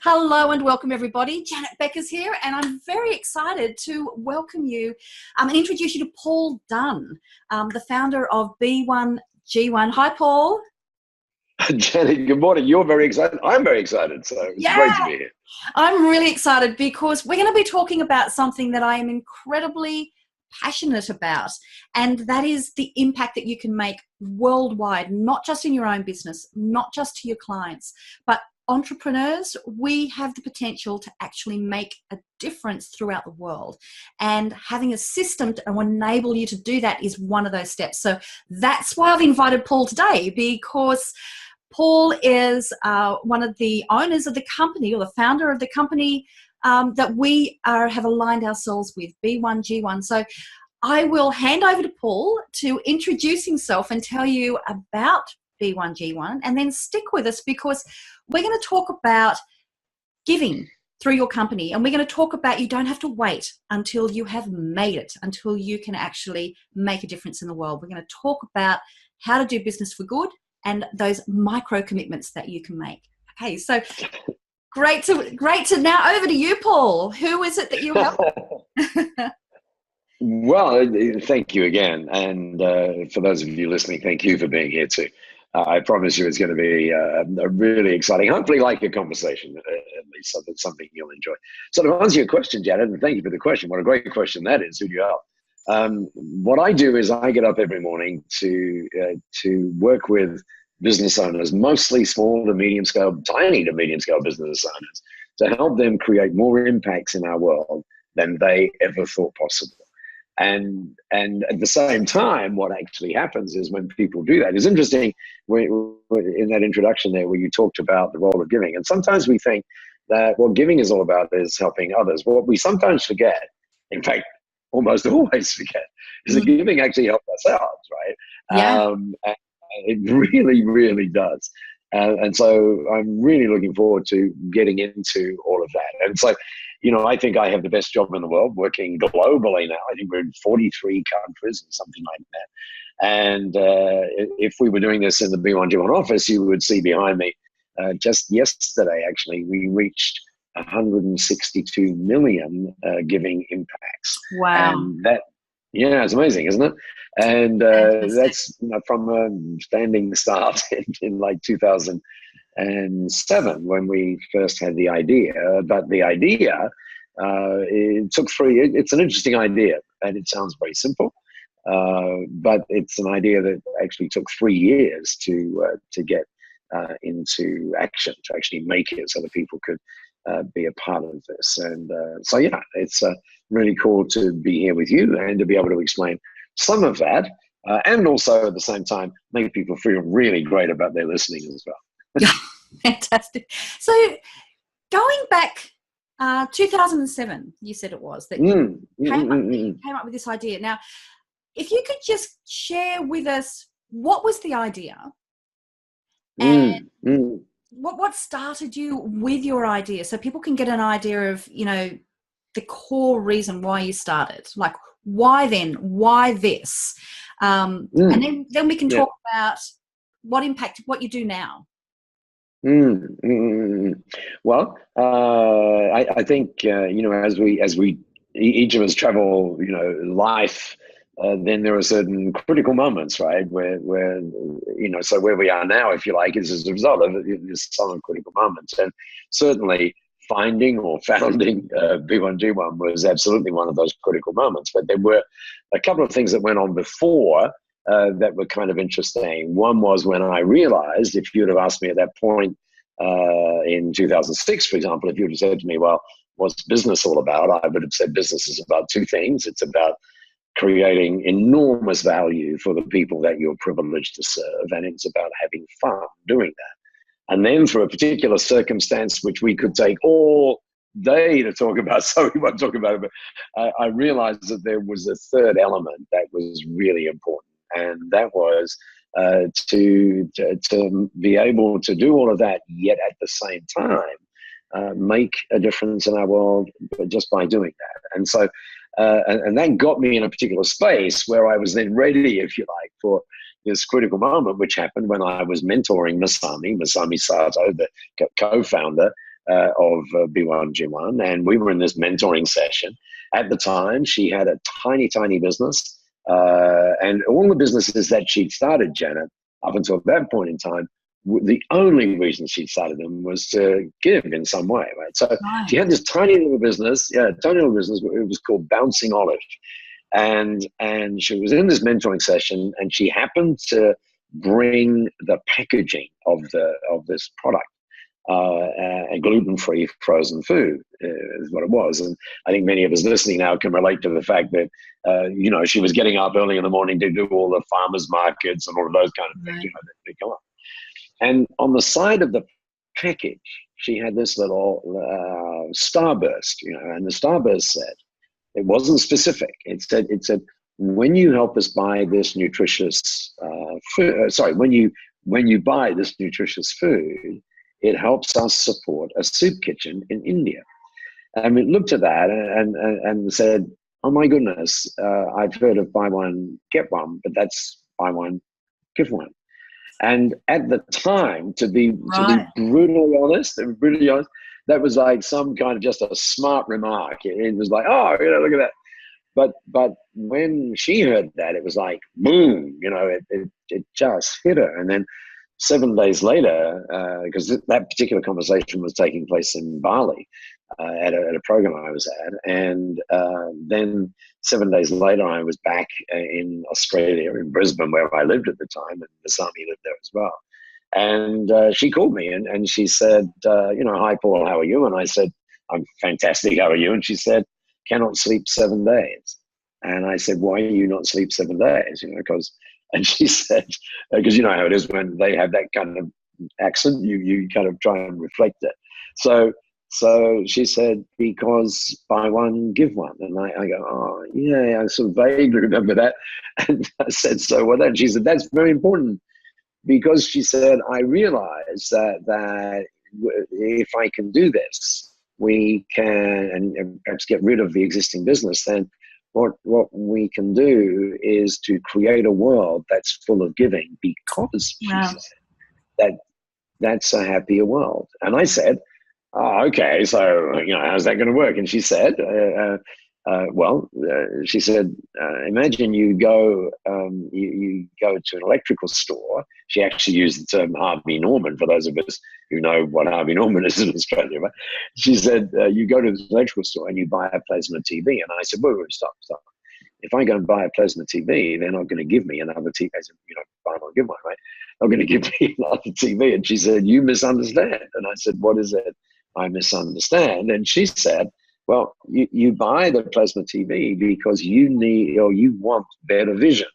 Hello and welcome everybody. Janet Beckers here, and I'm very excited to welcome you and introduce you to Paul Dunn, the founder of B1G1. Hi, Paul. Janet, good morning. You're very excited. I'm very excited. So it's great to be here. I'm really excited because we're going to be talking about something that I am incredibly passionate about, and that is the impact that you can make worldwide, not just in your own business, not just to your clients, but entrepreneurs. We have the potential to actually make a difference throughout the world, and having a system to enable you to do that is one of those steps. So that's why I've invited Paul today, because Paul is one of the owners of the company, or the founder of the company that we have aligned ourselves with, B1G1. So I will hand over to Paul to introduce himself and tell you about B1G1, and then stick with us because we're going to talk about giving through your company, and we're going to talk about you don't have to wait until you have made it, until you can actually make a difference in the world. We're going to talk about how to do business for good and those micro commitments that you can make. Okay, so great to now over to you, Paul. Who is it that you help? Well, thank you again. And for those of you listening, thank you for being here too. I promise you it's going to be a really exciting, hopefully like a conversation, at least, so that's something you'll enjoy. So to answer your question, Janet, and thank you for the question. What a great question that is. Who do you help? What I do is I get up every morning to work with business owners, mostly small to medium scale, tiny to medium scale business owners, to help them create more impacts in our world than they ever thought possible. And at the same time, what actually happens is when people do that, it's interesting in that introduction there where you talked about the role of giving. And sometimes we think that what giving is all about is helping others. What we sometimes forget, in fact, almost always forget, is that giving actually helps ourselves, right? Yeah. And it really, really does. And so I'm really looking forward to getting into all of that. And so, I think I have the best job in the world working globally now. I think we're in 43 countries or something like that. And if we were doing this in the B1G1 office, you would see behind me, just yesterday, actually, we reached 162 million giving impacts. Wow. And that, it's amazing, isn't it? And that's from a standing start in like 2007 when we first had the idea. But the idea, it took it's an interesting idea, and it sounds very simple, but it's an idea that actually took 3 years to get into action, to actually make it so that people could be a part of this. And so it's really cool to be here with you and to be able to explain some of that, and also at the same time make people feel really great about their listening as well. Fantastic. So going back 2007, you said it was that you came up with this idea. Now, if you could just share with us what was the idea and what started you with your idea, so people can get an idea of, the core reason why you started. Like, why then? Why this? And then we can talk about what impact, what you do now. Well, I think as we each of us travel life, then there are certain critical moments, right, where so where we are now, if you like, is as a result of some critical moments. And certainly finding or founding B1G1 was absolutely one of those critical moments. But there were a couple of things that went on before that were kind of interesting. One was when I realized, if you would have asked me at that point in 2006, for example, if you would have said to me, well, what's business all about? I would have said business is about two things. It's about creating enormous value for the people that you're privileged to serve, and it's about having fun doing that. And then for a particular circumstance, which we could take all day to talk about, so we won't talk about it, but I realized that there was a third element that was really important, and that was to be able to do all of that, yet at the same time make a difference in our world just by doing that. And so, and that got me in a particular space where I was then ready, if you like, for this critical moment, which happened when I was mentoring Masami Sato, the co-founder, B1G1, and we were in this mentoring session. At the time, she had a tiny, tiny business, and all the businesses that she'd started, Janet, up until that point in time, the only reason she started them was to give in some way, right? So she had this tiny little business, tiny little business. It was called Bouncing Olive, and she was in this mentoring session, and she happened to bring the packaging of this product, a gluten-free frozen food is what it was. And I think many of us listening now can relate to the fact that she was getting up early in the morning to do all the farmers markets and all of those kind of things, that come up. And on the side of the package, she had this little starburst, and the starburst said, it wasn't specific. It said, when you help us buy this nutritious food, when you buy this nutritious food, it helps us support a soup kitchen in India. And we looked at that and said, oh my goodness, I've heard of buy one, get one, but that's buy one, give one. And at the time, to be brutally honest, that was like some kind of just a smart remark. It was like, oh, look at that. But when she heard that, it was like, boom, it just hit her. And then 7 days later, because that particular conversation was taking place in Bali at a program I was at, and then 7 days later, I was back in Australia, in Brisbane, where I lived at the time, and Masami lived there as well. And she called me and she said, hi, Paul, how are you? And I said, I'm fantastic, how are you? And she said, cannot sleep 7 days. And I said, why do you not sleep 7 days? And she said, because you know how it is when they have that kind of accent, you kind of try and reflect it. So she said, because buy one, give one. And I go, oh, yeah, I sort of vaguely remember that. And I said, so what? And she said, that's very important, because she said, I realize that if I can do this, we can, and perhaps get rid of the existing business, then what we can do is to create a world that's full of giving, because she said that's a happier world. And I said, oh, okay, so how's that going to work? And she said, she said, imagine you go to an electrical store. She actually used the term Harvey Norman, for those of us who know what Harvey Norman is in Australia. But she said, you go to the electrical store and you buy a plasma TV. And I said, whoa, stop. If I go and buy a plasma TV, they're not going to give me another TV. I said, buy one, give one, right? They're going to give me another TV. And she said, you misunderstand. And I said, what is it I misunderstand? And she said, well, you buy the plasma TV because you need, or you want, better vision.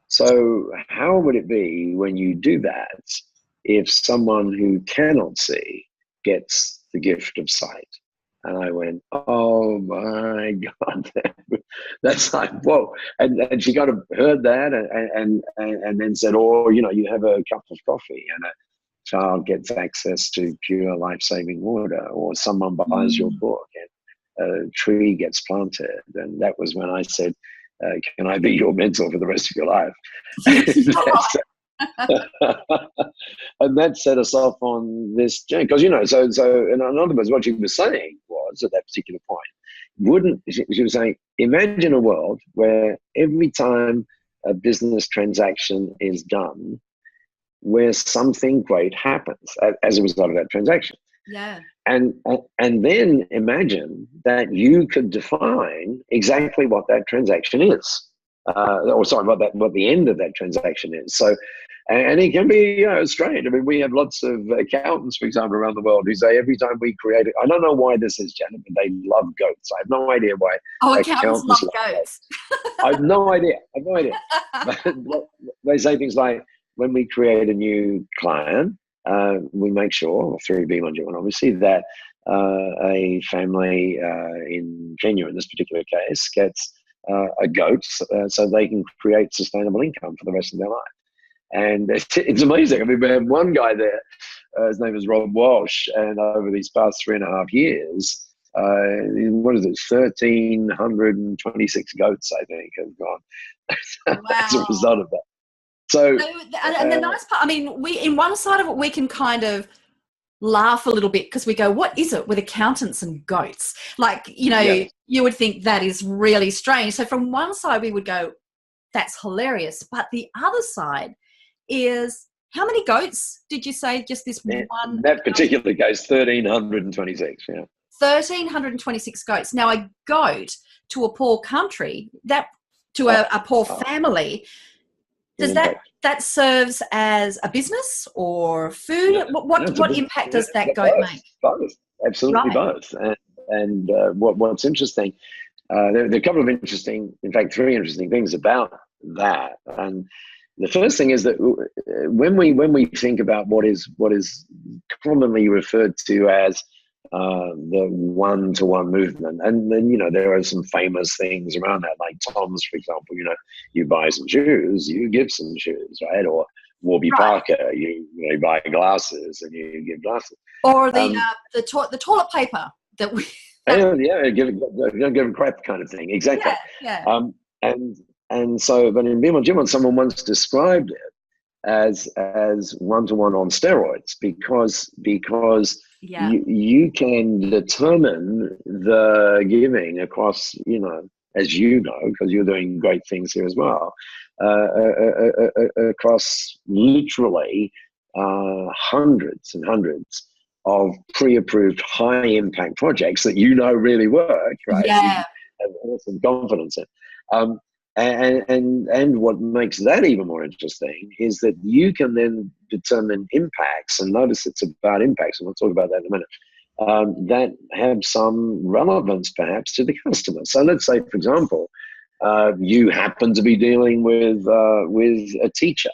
So how would it be when you do that if someone who cannot see gets the gift of sight? And I went, oh my God, that's like, whoa. And she kind of heard that and then said, oh, you have a cup of coffee and a child gets access to pure life-saving water, or someone buys your book and a tree gets planted. And that was when I said, can I be your mentor for the rest of your life? And that set us off on this journey. Because, so in other words, what she was saying was, at that particular point, she was saying, imagine a world where every time a business transaction is done, where something great happens as a result of that transaction. Yeah. And then imagine that you could define exactly what that transaction is, what the end of that transaction is. So, and it can be strange. I mean, we have lots of accountants, for example, around the world who say every time we create it, I don't know why this is, Janet, but they love goats. I have no idea why. Oh, accountants love goats. I have no idea. But they say things like, when we create a new client, we make sure, through B1G1 obviously, that a family in Kenya, in this particular case, gets a goat so they can create sustainable income for the rest of their life. And it's amazing. I mean, we have one guy there, his name is Rob Walsh, and over these past 3.5 years, 1,326 goats, I think, have gone as a result of that. So and the nice part, I mean, we, in one side of it, we can kind of laugh a little bit because we go, what is it with accountants and goats? Like, you would think that is really strange. So from one side, we would go, that's hilarious. But the other side is, how many goats did you say? Just this one? That particular case, 1,326, yeah. 1,326 goats. Now, a goat to a poor country, a poor family, does that serves as a business or food? Yeah. What impact does that goat make? Both, absolutely both. And what's interesting, there are a couple of interesting, in fact, 3 interesting things about that. And the first thing is that when we think about what is commonly referred to as the one-to-one movement, and then there are some famous things around that, like Tom's, for example. You buy some shoes, you give some shoes, right? Or Warby Parker, you buy glasses and you give glasses. Or the toilet paper that we. Give a crap kind of thing. Exactly. Yeah. And so, but in Beam Gym, someone once described it as one-to-one on steroids because you can determine the giving across, as because you're doing great things here as well, across literally hundreds and hundreds of pre-approved high-impact projects that really work, right? Yeah. You have awesome confidence in. And what makes that even more interesting is that you can then determine impacts, and notice it's about impacts, and we'll talk about that in a minute, that have some relevance perhaps to the customer. So let's say, for example, you happen to be dealing with a teacher.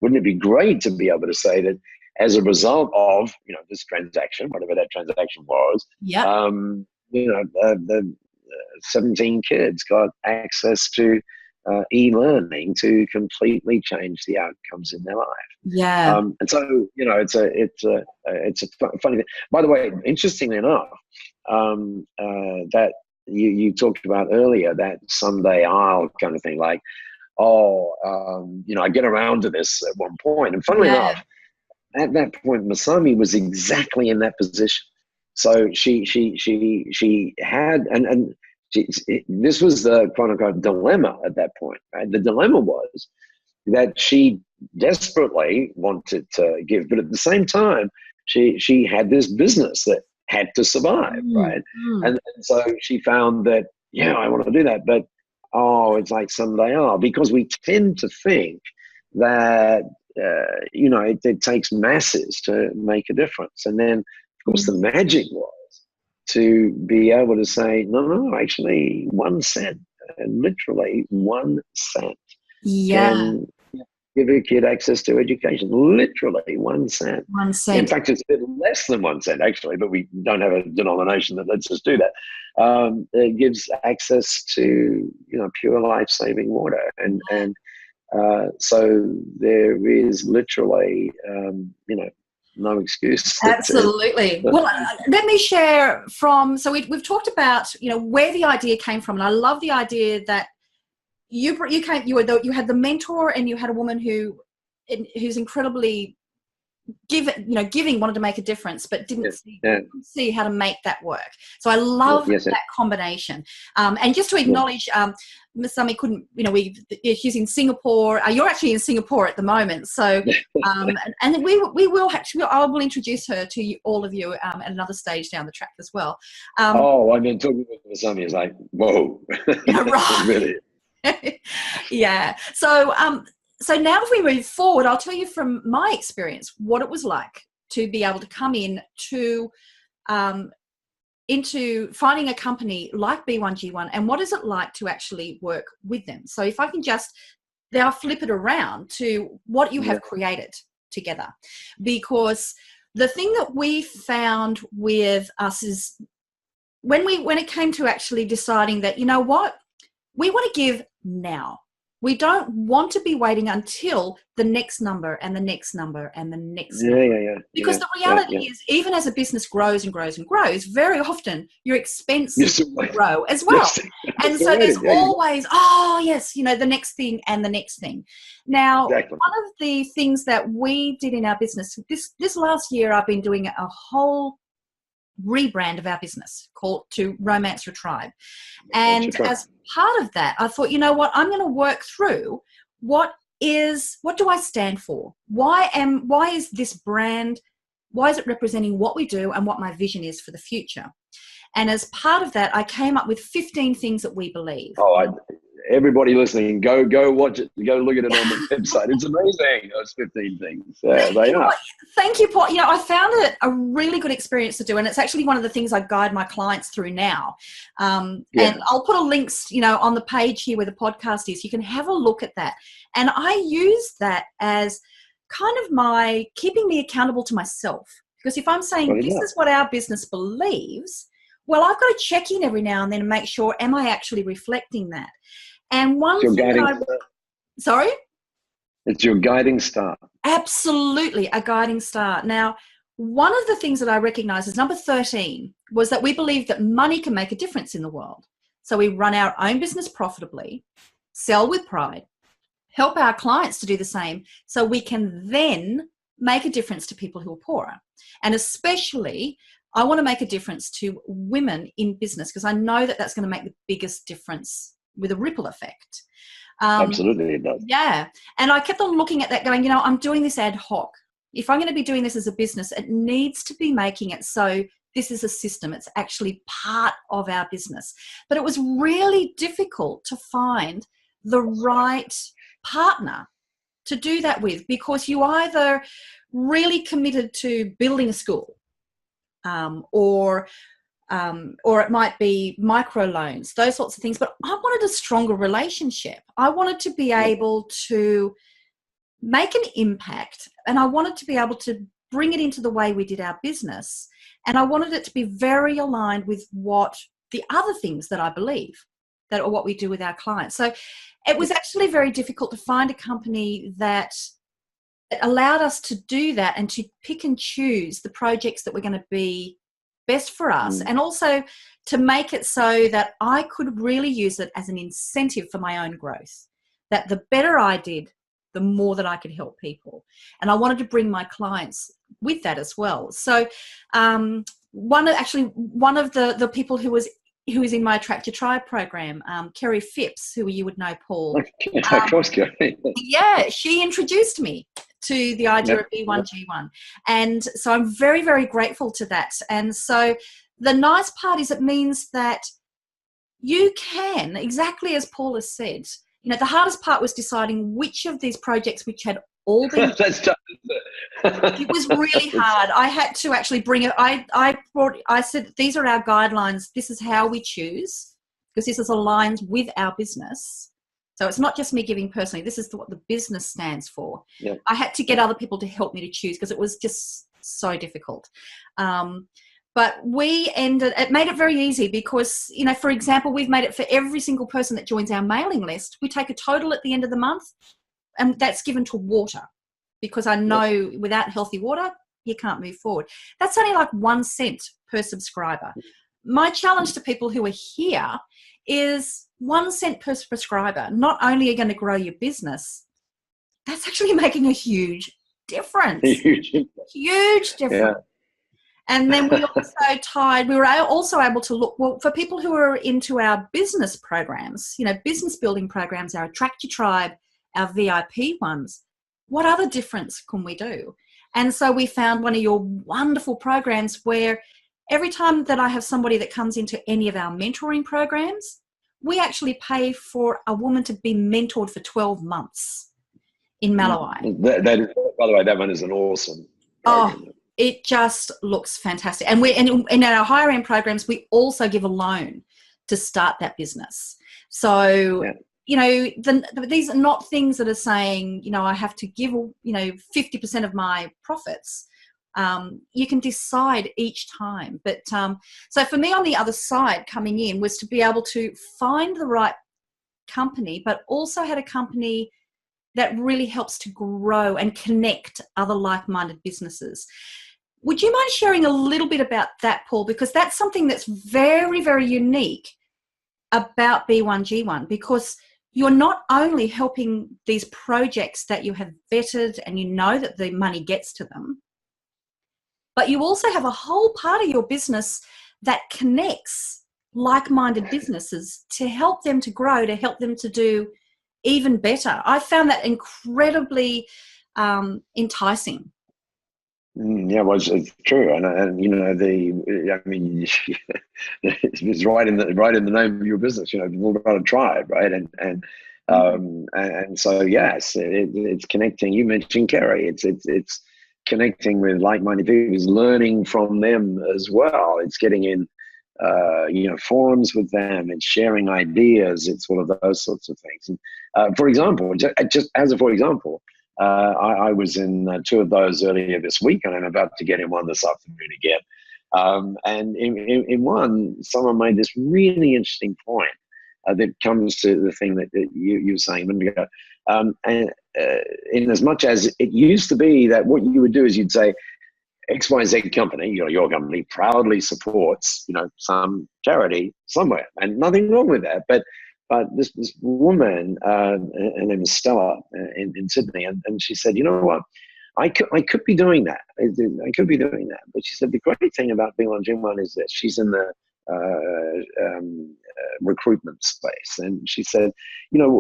Wouldn't it be great to be able to say that as a result of this transaction, whatever that transaction was, the 17 kids got access to e-learning to completely change the outcomes in their life. Yeah. And so it's a funny thing. By the way, interestingly enough, that you talked about earlier, that someday I'll kind of thing, like, I get around to this at one point. And funnily enough, at that point, Masami was exactly in that position. So she had and. This was the quote-unquote dilemma at that point, right? The dilemma was that she desperately wanted to give, but at the same time, she had this business that had to survive, right? And so she found that, I want to do that, but it's like someday because we tend to think that it takes masses to make a difference, and then of course the magic was to be able to say, no, actually 1 cent, literally 1 cent can give a kid access to education. Literally 1 cent. 1 cent. In fact, it's a bit less than 1 cent, actually, but we don't have a denomination that lets us do that. It gives access to, pure life-saving water. And so there is literally, no excuse. Absolutely. Well, let me share so we've talked about, where the idea came from. And I love the idea that you had the mentor, and you had a woman who's incredibly giving, wanted to make a difference, but didn't see how to make that work. So I love that combination. And just to acknowledge, Masami couldn't, she's in Singapore. You're actually in Singapore at the moment. So, and we will actually, I will introduce her to all of you at another stage down the track as well. I mean, talking with Masami is like, whoa. Right. Really? Yeah. So now if we move forward, I'll tell you from my experience what it was like to be able to come in to into finding a company like B1G1, and what is it like to actually work with them. So if I can just now flip it around to what you have created together, because the thing that we found with us is when it came to actually deciding that, we want to give now. We don't want to be waiting until the next number and the next number and the next number. Because the reality is, even as a business grows and grows and grows, very often your expenses grow as well. And so there's always, the next thing and the next thing. Now, one of the things that we did in our business, this last year, I've been doing a whole rebrand of our business called to Romance Your Tribe. And as part of that, I thought, you know what, I'm going to work through what do I stand for? Why is this brand, why is it representing what we do and what my vision is for the future? And as part of that, I came up with 15 things that we believe. Everybody listening, go watch it. Go look at it on the website. It's amazing. Those 15 things. They are. Thank you, Paul. I found it a really good experience to do, and it's actually one of the things I guide my clients through now. And I'll put a links, on the page here where the podcast is. You can have a look at that. And I use that as kind of my keeping me accountable to myself. Because if I'm saying this is what our business believes, well, I've got to check in every now and then and make sure, am I actually reflecting that? And one thing Sorry? It's your guiding star. Absolutely, a guiding star. Now, one of the things that I recognize as number 13 was that we believe that money can make a difference in the world. So we run our own business profitably, sell with pride, help our clients to do the same, so we can then make a difference to people who are poorer. And especially, I want to make a difference to women in business, because I know that that's going to make the biggest difference with a ripple effect. Absolutely, it does. Yeah. And I kept on looking at that going, I'm doing this ad hoc. If I'm going to be doing this as a business, it needs to be making it so this is a system. It's actually part of our business. But it was really difficult to find the right partner to do that with, because you either really committed to building a school, or it might be microloans, those sorts of things. But I wanted a stronger relationship. I wanted to be able to make an impact, and I wanted to be able to bring it into the way we did our business. And I wanted it to be very aligned with what the other things that I believe that are what we do with our clients. So it was actually very difficult to find a company that allowed us to do that and to pick and choose the projects that were going to be best for us, and also to make it so that I could really use it as an incentive for my own growth, that the better I did, the more that I could help people. And I wanted to bring my clients with that as well. So one of the people who was in my Attract Your Tribe program, Kerry Phipps, who you would know, Paul. Of course, Kerry. Yeah, she introduced me to the idea of B1G1. And so I'm very, very grateful to that. And so the nice part is it means that you can, exactly as Paul has said, the hardest part was deciding which of these projects which had all been That's tough, isn't it? It was really hard. I had to actually bring it. I said, these are our guidelines. This is how we choose, because this is aligned with our business. So it's not just me giving personally. This is what the business stands for. Yeah. I had to get other people to help me to choose, because it was just so difficult. But it made it very easy, because, for example, we've made it for every single person that joins our mailing list. We take a total at the end of the month, and that's given to water, because I know without healthy water, you can't move forward. That's only like 1 cent per subscriber. My challenge to people who are here is 1 cent per subscriber. Not only are you going to grow your business, that's actually making a huge difference. Huge difference. Yeah. And then we were also able to look, well, for people who are into our business programs, business building programs, our Attract Your Tribe, our VIP ones, what other difference can we do? And so we found one of your wonderful programs where every time that I have somebody that comes into any of our mentoring programs, we actually pay for a woman to be mentored for 12 months in Malawi. That is, by the way, that one is an awesome program. Oh, it just looks fantastic. And in our higher end programs, we also give a loan to start that business. So, these are not things that are saying, I have to give, 50% of my profits. You can decide each time. But so for me, on the other side coming in was to be able to find the right company, but also had a company that really helps to grow and connect other like-minded businesses. Would you mind sharing a little bit about that, Paul? Because that's something that's very, very unique about B1G1, because you're not only helping these projects that you have vetted and you know that the money gets to them, but you also have a whole part of your business that connects like-minded businesses to help them to grow, to help them to do even better. I found that incredibly enticing. Yeah, well, it's true, and you know, I mean, it's right in the name of your business. You know, it's all about a tribe, right? And so yes, it's connecting. You mentioned Kerry. It's connecting with like-minded people. It's learning from them as well. It's getting in, forums with them. It's sharing ideas. It's all of those sorts of things. And for example, for example. I was in two of those earlier this week, and I'm about to get in one this afternoon again. And in one, someone made this really interesting point that comes to the thing that you were saying a minute ago. And in as much as it used to be that what you would do is you'd say, XYZ company, your company proudly supports, some charity somewhere, and nothing wrong with that. But this woman, her name is Stella in Sydney, and she said, you know what, I could be doing that. I could be doing that. But she said the great thing about being on Gym One is that she's in the recruitment space, and she said,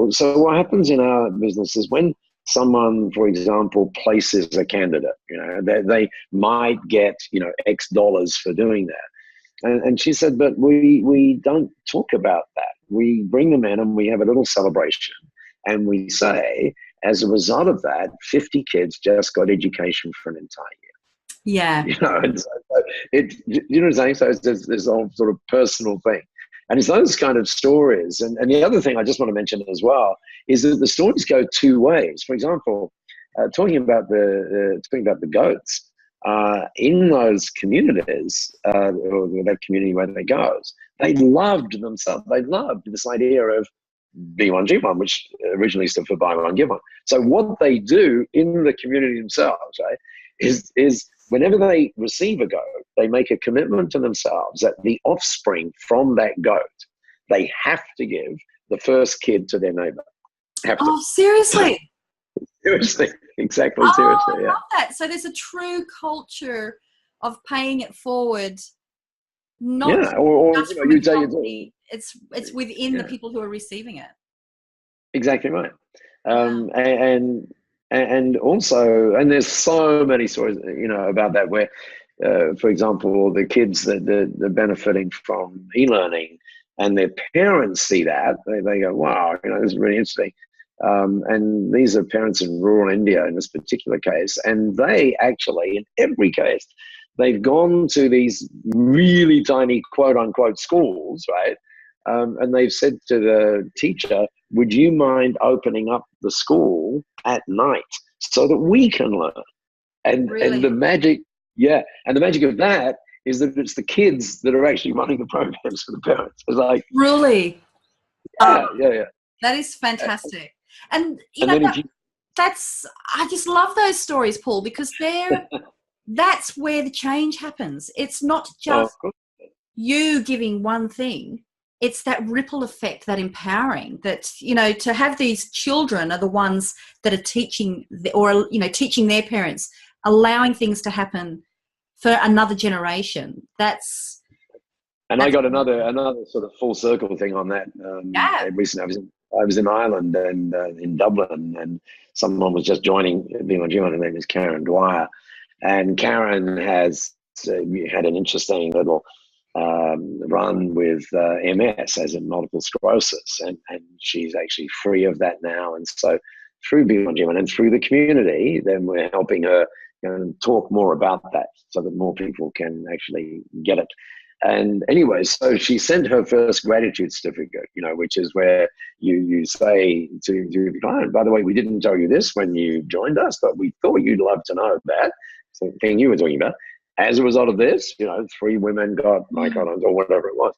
so what happens in our business is when someone, for example, places a candidate, they might get X dollars for doing that. And she said, but we don't talk about that. We bring them in and we have a little celebration. And we say, as a result of that, 50 kids just got education for an entire year. Yeah. And so you know what I'm saying? So it's this whole sort of personal thing. And it's those kind of stories. And the other thing I just want to mention as well is that the stories go two ways. For example, talking about the goats, in those communities, or that community where they go, they loved themselves. They loved this idea of B1G1, which originally stood for Buy One, Give One. So what they do in the community themselves, right, is whenever they receive a goat, they make a commitment to themselves that the offspring from that goat, they have to give the first kid to their neighbor. Oh, seriously? Seriously, exactly. Oh, seriously, I love that. So there's a true culture of paying it forward, not just from a company. It's within the people who are receiving it. Exactly right. And also, and there's so many stories, about that where, for example, the kids that are benefiting from e-learning and their parents see that, they go, wow, this is really interesting. And these are parents in rural India in this particular case. And they actually, in every case, they've gone to these really tiny quote unquote schools, right? And they've said to the teacher, would you mind opening up the school at night so that we can learn? And the magic, and the magic of that is that it's the kids that are actually running the programs for the parents. It's like, really? Yeah. That is fantastic. And I just love those stories, Paul, because that's where the change happens. It's not just you giving one thing. It's that ripple effect, that empowering, that, to have these children are the ones that are teaching teaching their parents, allowing things to happen for another generation. And I got another sort of full circle thing on that. Recently, I was in Ireland and in Dublin, and someone was just joining B1G1. Her name is Karen Dwyer, and Karen has had an interesting little run with MS, as in multiple sclerosis, and she's actually free of that now. And so through B1G1 and through the community, then we're helping her talk more about that so that more people can actually get it. And anyway, so she sent her first gratitude certificate, which is where you say to the client, by the way, we didn't tell you this when you joined us, but we thought you'd love to know that. So the thing you were talking about. As a result of this, 3 women got microdons or whatever it was.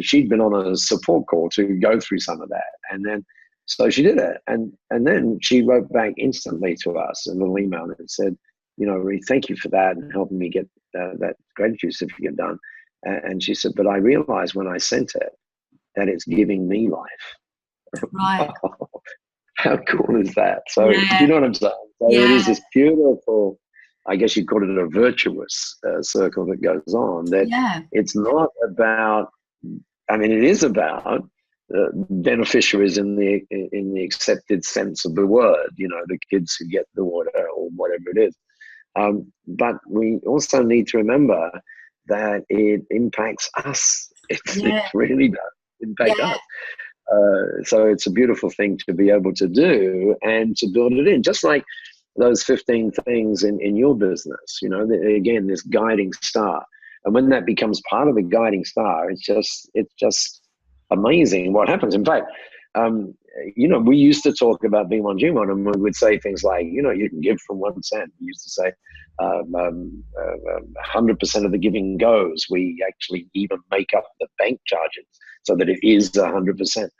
she'd been on a support call to go through some of that, and then so she did it, and then she wrote back instantly to us a little email and said, Ree, thank you for that and helping me get that gratitude certificate done. And she said, but I realized when I sent it that it's giving me life. Right. How cool is that? So do Yeah. you know what I'm saying? So Yeah. it is this beautiful, I guess you'd call it a virtuous circle that goes on, that it's not about, I mean, it is about beneficiaries in the accepted sense of the word, the kids who get the water or whatever it is. But we also need to remember that it impacts us. It really does impact us. So it's a beautiful thing to be able to do and to build it in, just like those 15 things in your business, again, this guiding star. And when that becomes part of the guiding star, it's just amazing what happens. In fact, we used to talk about B1G1 and we would say things like, you can give from 1 cent. We used to say 100% of the giving goes. We actually even make up the bank charges so that it is 100%.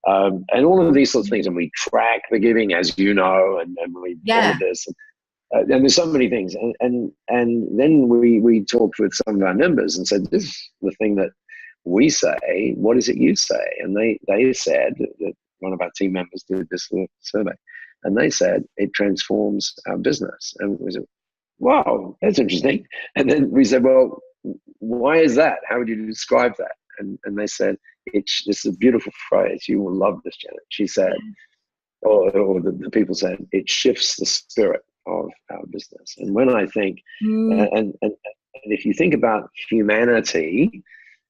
And all of these sorts of things. And we track the giving, as you know, and we all of this. And there's so many things. And then we talked with some of our members and said, this is the thing that we say, what is it you say? And they said that one of our team members did this survey, and they said it transforms our business. And we said, wow, that's interesting. And then we said, well, why is that? How would you describe that? And they said, this is a beautiful phrase. You will love this, Janet. She said, or the people said, it shifts the spirit of our business. And when I think, and if you think about humanity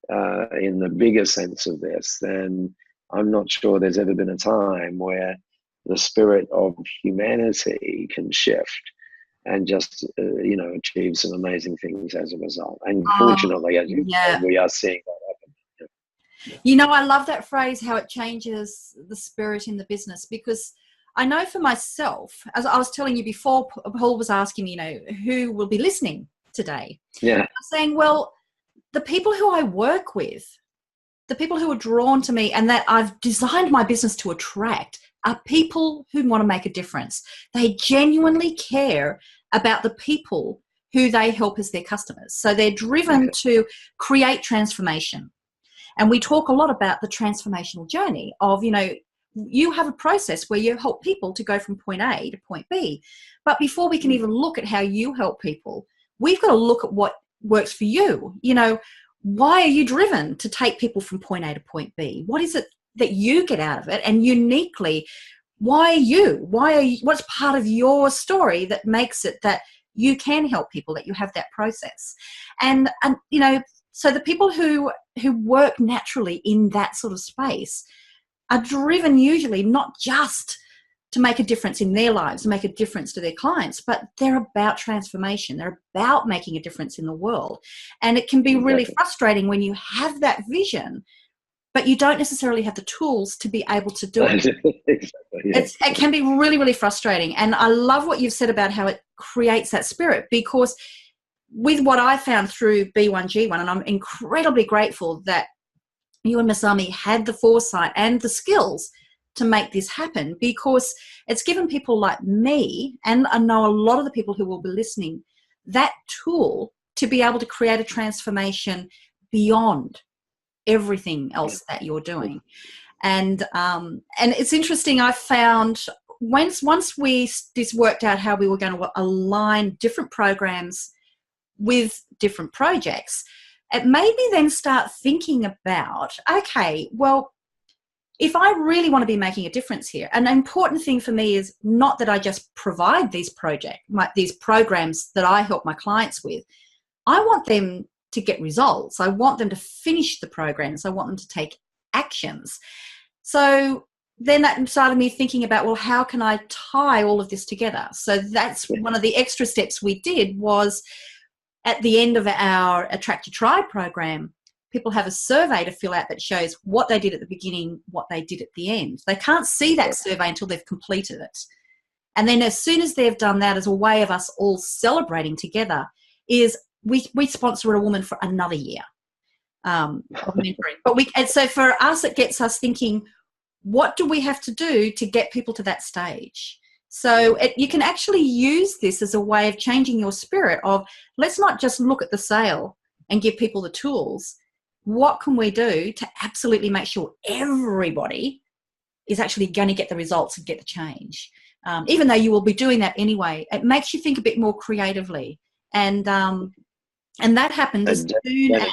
in the bigger sense of this, then I'm not sure there's ever been a time where the spirit of humanity can shift and just, achieve some amazing things as a result. And fortunately, as you know, we are seeing that happen. I love that phrase, how it changes the spirit in the business, because I know for myself, as I was telling you before, Paul was asking me, who will be listening today? Yeah. I'm saying, well, the people who I work with, the people who are drawn to me and that I've designed my business to attract are people who want to make a difference. They genuinely care about the people who they help as their customers. So they're driven to create transformation. And we talk a lot about the transformational journey of, you have a process where you help people to go from point A to point B. But before we can even look at how you help people, we've got to look at what works for you. Why are you driven to take people from point A to point B? What is it that you get out of it? And uniquely, why are you? What's part of your story that makes it that you can help people, that you have that process? And so the people who work naturally in that sort of space are driven usually not just to make a difference in their lives, make a difference to their clients, but they're about transformation. They're about making a difference in the world. And it can be really frustrating when you have that vision, but you don't necessarily have the tools to be able to do it. It can be really, really frustrating. And I love what you've said about how it creates that spirit, because with what I found through B1G1, and I'm incredibly grateful that you and Masami had the foresight and the skills to make this happen, because it's given people like me, and I know a lot of the people who will be listening, that tool to be able to create a transformation beyond everything else that you're doing. And it's interesting, I found once this worked out how we were going to align different programs with different projects, it made me then start thinking about, okay, well, if I really want to be making a difference here, an important thing for me is not that I just provide these programs that I help my clients with. I want them to get results. I want them to finish the programs. I want them to take actions. So then that started me thinking about, well, how can I tie all of this together? So that's one of the extra steps we did was at the end of our Attract Your Tribe program, people have a survey to fill out that shows what they did at the beginning, what they did at the end. They can't see that survey until they've completed it. And then as soon as they've done that, as a way of us all celebrating together, is we sponsor a woman for another year. of mentoring. And so for us, it gets us thinking, what do we have to do to get people to that stage? So you can actually use this as a way of changing your spirit of, let's not just look at the sale and give people the tools. What can we do to absolutely make sure everybody is actually going to get the results and get the change? Even though you will be doing that anyway, it makes you think a bit more creatively. And that happened as soon as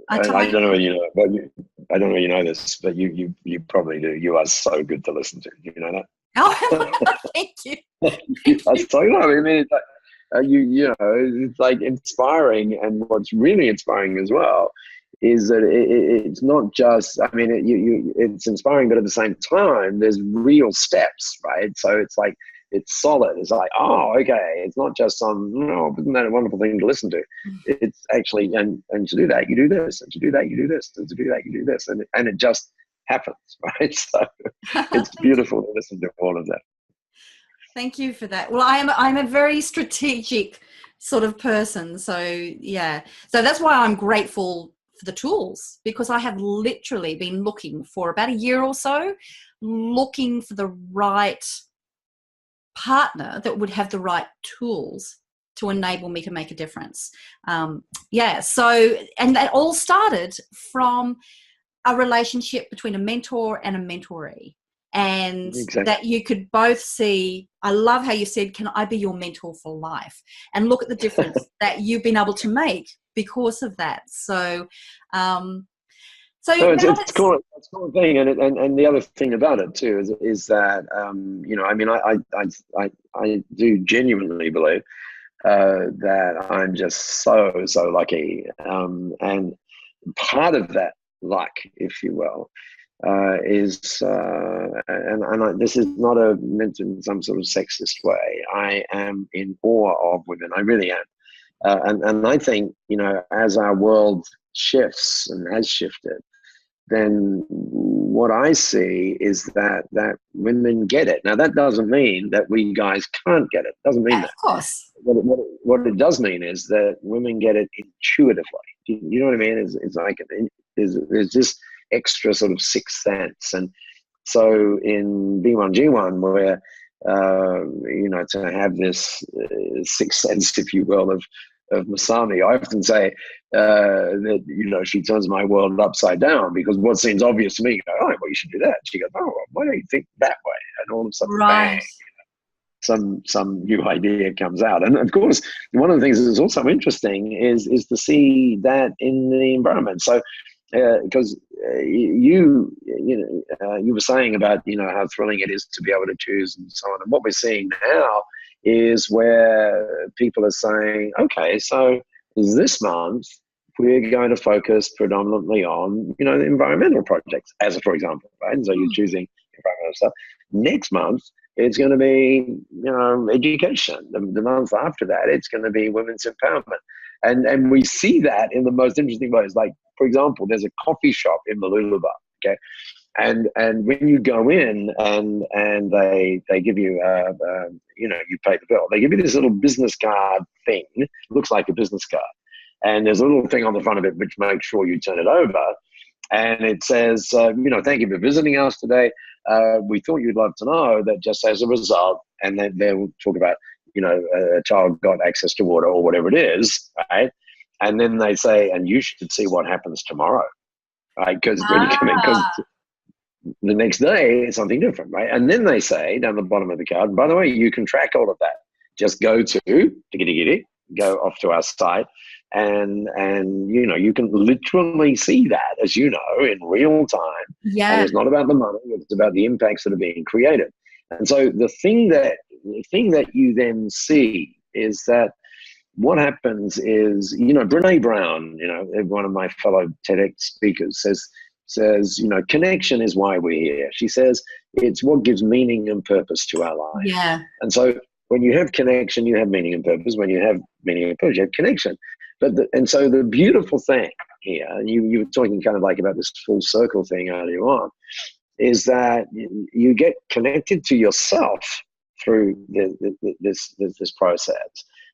I don't know whether you know, but I don't know whether you know this, but you probably do. You are so good to listen to. You know that? Oh, thank you. That's so good. I mean, it's like, you know, it's like inspiring, and what's really inspiring as well is that it's not just. I mean, it's inspiring, but at the same time, there's real steps, right? So it's like, it's solid. It's like, oh, okay. It's not just some, oh, isn't that a wonderful thing to listen to? It's actually, and to do that, you do this, and to do that, you do this, and to do that, you do this, and it just happens, right? So it's beautiful to listen to all of that. Thank you for that. Well, I'm a very strategic sort of person. So yeah. So that's why I'm grateful for the tools, because I have literally been looking for about a year or so, looking for the right partner that would have the right tools to enable me to make a difference. So, and that all started from a relationship between a mentor and a mentoree. And exactly. That you could both see, I love how you said, can I be your mentor for life? And look at the difference that you've been able to make because of that. So, it's cool. It's a cool thing, and the other thing about it too is that you know, I mean, I do genuinely believe that I'm just so lucky, and part of that luck, if you will, is this is not meant in some sort of sexist way. I am in awe of women. I really am, and I think, you know, as our world shifts and has shifted, then what I see is that women get it. Now, that doesn't mean that we guys can't get it. It doesn't mean that. Of course. What it does mean is that women get it intuitively. You know what I mean? It's like there's this extra sort of sixth sense. And so in B1G1, where you know, to have this sixth sense, if you will, of Masami, I often say that, you know, she turns my world upside down, because what seems obvious to me, you go, oh, well, you should do that. She goes, oh, well, why don't you think that way? And all of a sudden, right. bang, some new idea comes out. And of course, one of the things that's also interesting is to see that in the environment. So because you were saying about, you know, how thrilling it is to be able to choose and so on. And what we're seeing now is where people are saying, okay, so this month we're going to focus predominantly on, you know, the environmental projects, as for example, right? And so you're choosing environmental stuff. Next month, it's going to be, you know, education. The month after that, it's going to be women's empowerment. And we see that in the most interesting ways. Like, for example, there's a coffee shop in Mooloolaba, okay? And when you go in and they give you, you know, you pay the bill, they give you this little business card thing. It looks like a business card. And there's a little thing on the front of it which makes sure you turn it over. And it says, you know, thank you for visiting us today. We thought you'd love to know that just as a result, and then they'll talk about, you know, a child got access to water or whatever it is, right? And then they say, and you should see what happens tomorrow, right? Because when you come in, because the next day it's something different, right? And then they say down the bottom of the card, by the way, you can track all of that. Just go go off to our site, and you know, you can literally see that, as you know, in real time. Yeah. And it's not about the money; it's about the impacts that are being created. And so the thing that you then see is that what happens is, you know, Brene Brown, you know, one of my fellow TEDx speakers, says, you know, connection is why we're here. She says it's what gives meaning and purpose to our life. Yeah. And so when you have connection, you have meaning and purpose. When you have meaning and purpose, you have connection. And so the beautiful thing here, and you were talking kind of like about this full circle thing earlier on, is that you get connected to yourself through this process.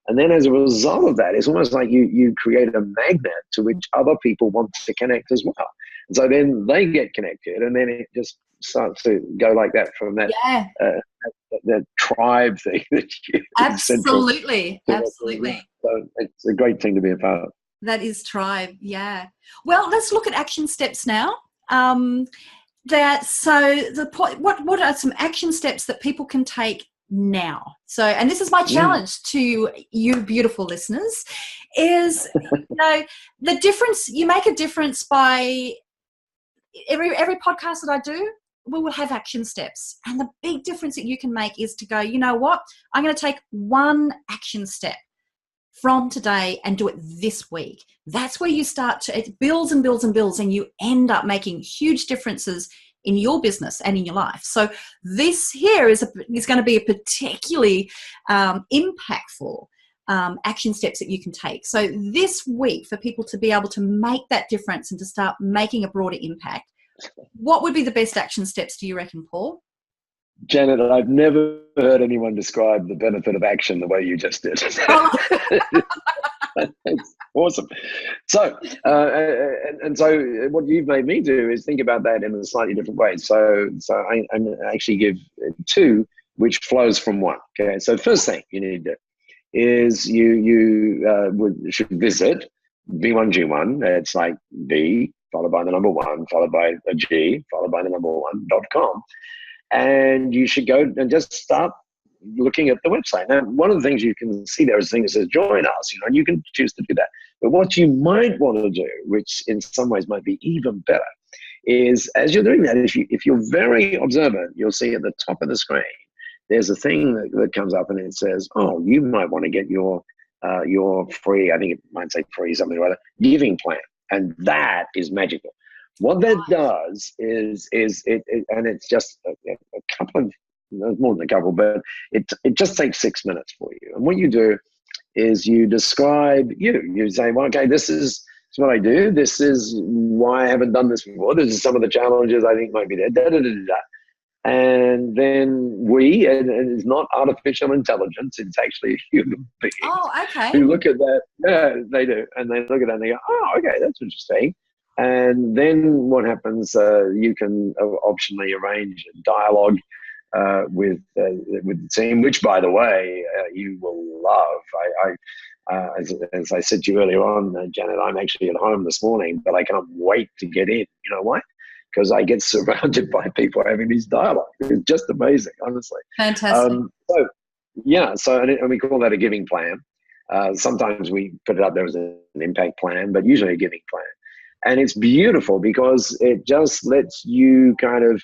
And then as a result of that, it's almost like you create a magnet to which other people want to connect as well. And so then they get connected, and then it just starts to go like that from that that tribe thing that you absolutely. Absolutely. So it's a great thing to be a part of. That is tribe, yeah. Well, let's look at action steps now. What are some action steps that people can take now? So, and this is my challenge to you beautiful listeners, is the difference. You make a difference by every podcast that I do. We will have action steps, and the big difference that you can make is to go, you know what, I'm going to take one action step from today and do it this week. That's where you start to, it builds and builds and builds, and you end up making huge differences in your business and in your life. So this here is going to be a particularly impactful action steps that you can take. So this week, for people to be able to make that difference and to start making a broader impact, what would be the best action steps, do you reckon, Paul? Janet, I've never heard anyone describe the benefit of action the way you just did. It's awesome. So, so what you've made me do is think about that in a slightly different way. So I actually give two, which flows from one. Okay. So first thing you need to do is you should visit B1G1. It's like B followed by the number 1, followed by a G, followed by the number 1.com. And you should go and just start looking at the website. Now, one of the things you can see there is a thing that says join us, and you can choose to do that. But what you might want to do, which in some ways might be even better, is as you're doing that, if you're very observant, you'll see at the top of the screen, there's a thing that comes up and it says, oh, you might want to get your free, I think it might say free, something like that, giving plan. And that is magical. What that does is it and it's just a couple of, more than a couple, but it just takes 6 minutes for you. And what you do is you describe you say, well, okay, this is what I do. This is why I haven't done this before. This is some of the challenges I think might be there. Da, da, da, da, da. And then and it's not artificial intelligence, it's actually a human being. Oh, okay. Who look at that, yeah, they do. And they look at that and they go, oh, okay, that's interesting. And then what happens, you can optionally arrange a dialogue with the team, which, by the way, you will love. As I said to you earlier on, Janet, I'm actually at home this morning, but I can't wait to get in. You know why? Because I get surrounded by people having these dialogues. It's just amazing, honestly. Fantastic. And we call that a giving plan. Sometimes we put it up there as an impact plan, but usually a giving plan. And it's beautiful because it just lets you kind of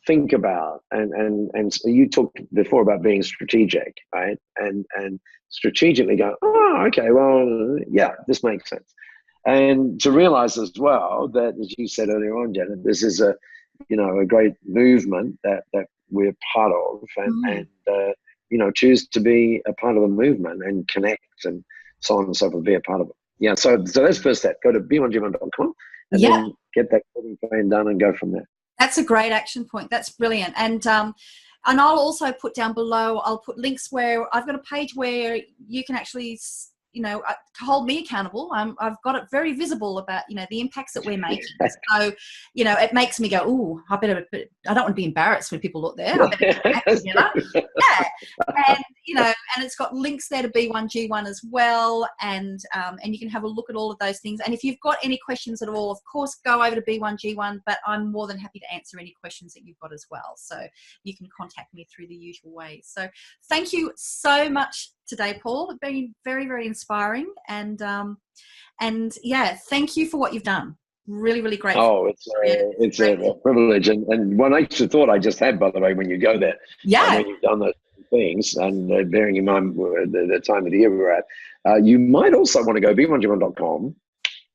think about, and so you talked before about being strategic, right? And strategically go, oh, okay, well, yeah, this makes sense. And to realize as well that, as you said earlier on, Janet, this is a great movement that we're part of, and choose to be a part of the movement and connect and so on and so forth, be a part of it. Yeah, so that's the first step. Go to b1g1.com and then get that plan done and go from there. That's a great action point. That's brilliant. And I'll also put down below, I'll put links where I've got a page where you can actually, hold me accountable. I've got it very visible about, the impacts that we're making. So, it makes me go, ooh, I don't want to be embarrassed when people look there. I better get that together. Yeah. And it's got links there to B1G1 as well. And you can have a look at all of those things. And if you've got any questions at all, of course, go over to B1G1, but I'm more than happy to answer any questions that you've got as well. So you can contact me through the usual ways. So thank you so much today, Paul. It's been very, very inspiring. And thank you for what you've done. Really, really great. Oh, it's a privilege. And one extra thought I just had, by the way, when you go there, when you've done those things, and bearing in mind the time of the year we're at, you might also want to go b1g1.com.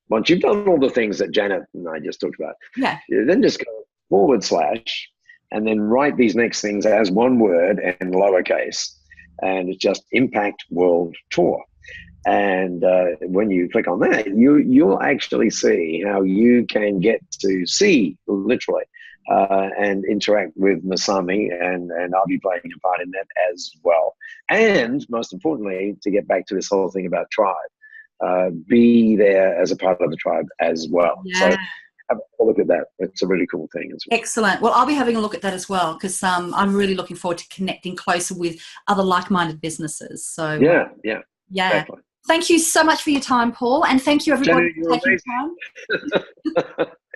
Once you've done all the things that Janet and I just talked about, then just go / and then write these next things as one word and lowercase. And it's just Impact World Tour. And when you click on that, you'll actually see how you can get to see, literally, and interact with Masami, and I'll be playing a part in that as well. And most importantly, to get back to this whole thing about tribe, be there as a part of the tribe as well. Yeah. So have a look at that. It's a really cool thing as well. Excellent. Well, I'll be having a look at that as well, because I'm really looking forward to connecting closer with other like-minded businesses. So yeah, exactly. Thank you so much for your time, Paul, and thank you everybody Jenny, for taking time.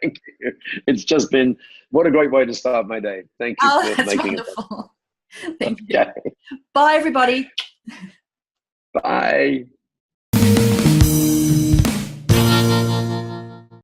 Thank you. It's just been, what a great way to start my day. Thank you for that's making wonderful. Thank it. you. Bye, everybody. Bye.